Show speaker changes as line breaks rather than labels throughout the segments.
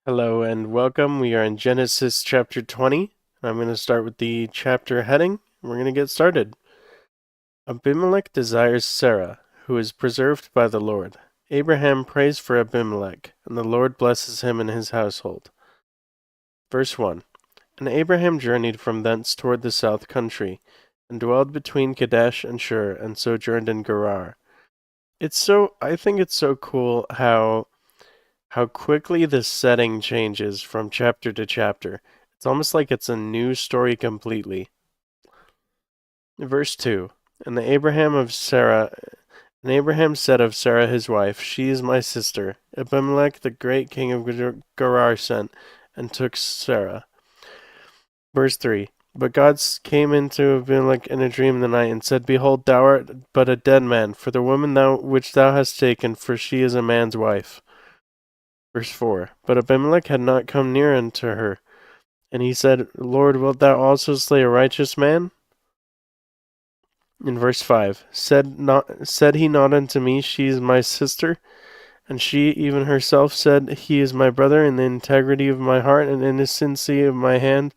Hello and welcome. We are in Genesis chapter 20. I'm going to start with the chapter heading. We're going to get started. Abimelech desires Sarah, who is preserved by the Lord. Abraham prays for Abimelech, and the Lord blesses him and his household. Verse 1. And Abraham journeyed from thence toward the south country, and dwelled between Kadesh and Shur, and sojourned in Gerar. I think it's so cool how quickly the setting changes from chapter to chapter. It's almost like it's a new story completely. Verse 2. And Abraham said of Sarah his wife, She is my sister. Abimelech the great king of Gerar sent, and took Sarah. Verse 3. But God came into Abimelech in a dream in the night, and said, Behold, thou art but a dead man, for the woman which thou hast taken, for she is a man's wife. Verse 4. But Abimelech had not come near unto her. And he said, Lord, wilt thou also slay a righteous man? In verse 5. Said he not unto me, She is my sister? And she even herself said, He is my brother, in the integrity of my heart and innocency of my hand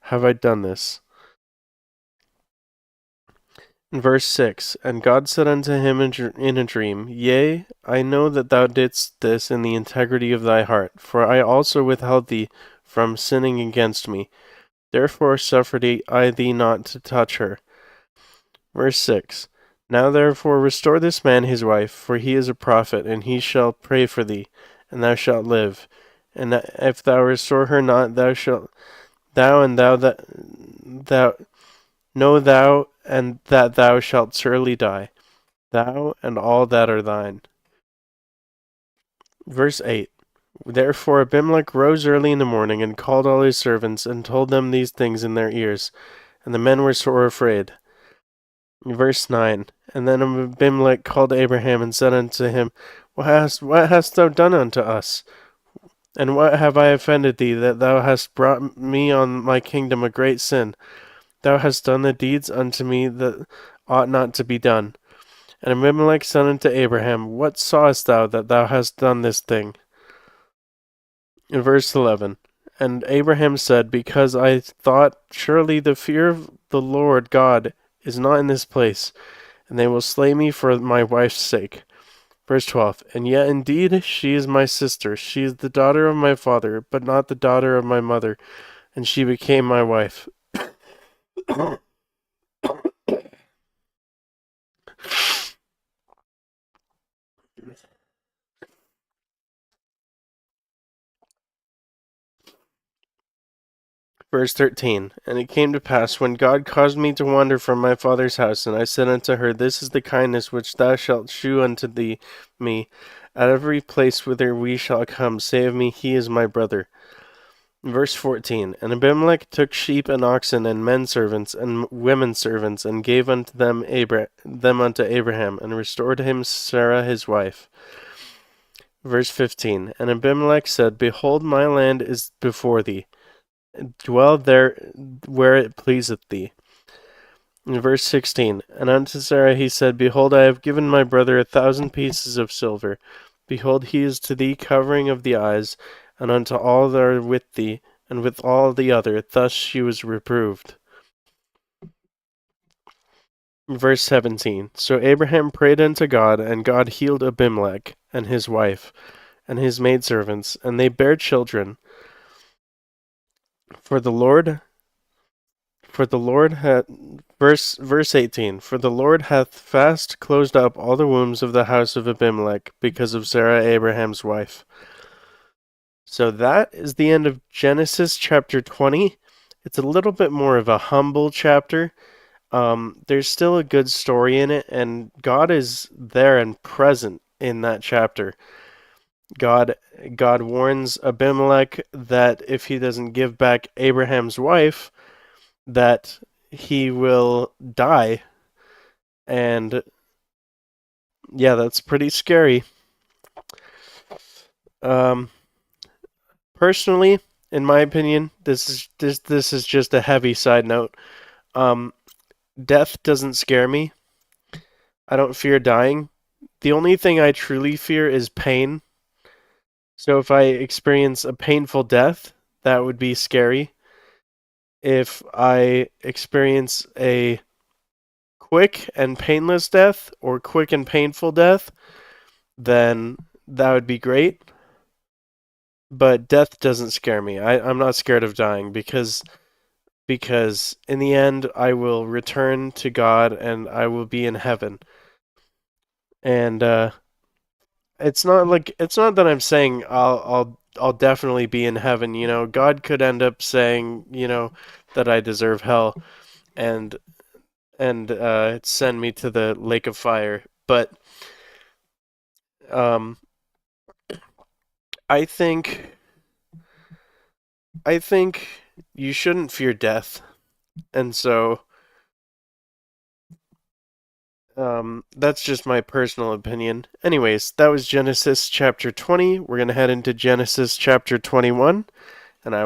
have I done this. In verse 6. And God said unto him in a dream, Yea, I know that thou didst this in the integrity of thy heart, for I also withheld thee from sinning against me. Therefore suffered I thee not to touch her. Verse 6. Now therefore restore this man his wife, for he is a prophet, and he shall pray for thee, and thou shalt live. And if thou restore her not, thou and thou that thou know thou and that thou shalt surely die, thou and all that are thine. Verse 8. Therefore Abimelech rose early in the morning, and called all his servants, and told them these things in their ears. And the men were sore afraid. Verse 9. And then Abimelech called Abraham, and said unto him, What hast thou done unto us? And what have I offended thee, that thou hast brought me on my kingdom a great sin? Thou hast done the deeds unto me that ought not to be done. And Abimelech said unto Abraham, What sawest thou that thou hast done this thing? In verse 11. And Abraham said, Because I thought, Surely the fear of the Lord God is not in this place, and they will slay me for my wife's sake. Verse 12. And yet indeed she is my sister. She is the daughter of my father, but not the daughter of my mother, and she became my wife. Verse 13. And it came to pass, when God caused me to wander from my father's house, and I said unto her, This is the kindness which thou shalt shew unto me. At every place whither we shall come, say of me, He is my brother. Verse 14. And Abimelech took sheep and oxen and men servants and women servants, and gave unto them unto Abraham, and restored him Sarah his wife. Verse 15. And Abimelech said, Behold, my land is before thee. Dwell there where it pleaseth thee. In verse 16. And unto Sarah he said, Behold, I have given my brother 1,000 pieces of silver. Behold, he is to thee covering of the eyes, and unto all that are with thee, and with all the other. Thus she was reproved. Verse 17. So Abraham prayed unto God, and God healed Abimelech, and his wife, and his maidservants, and they bare children. For the Lord hath verse 18. For the Lord hath fast closed up all the wombs of the house of Abimelech, because of Sarah Abraham's wife. So that is the end of Genesis chapter 20. It's a little bit more of a humble chapter. There's still a good story in it, and God is there and present in that chapter. God warns Abimelech that if he doesn't give back Abraham's wife, that he will die. And yeah, that's pretty scary. Um, Personally, in my opinion, this is just a heavy side note. Um, Death doesn't scare me. I don't fear dying. The only thing I truly fear is pain. So if I experience a painful death, that would be scary. If I experience a quick and painless death or quick and painful death, then that would be great. But death doesn't scare me. I'm not scared of dying because in the end I will return to God and I will be in heaven. And it's not that I'm saying I'll definitely be in heaven, you know. God could end up saying, you know, that I deserve hell and send me to the lake of fire. But um I think I think you shouldn't fear death. And so that's just my personal opinion. Anyways, that was Genesis chapter 20. We're going to head into Genesis chapter 21, and I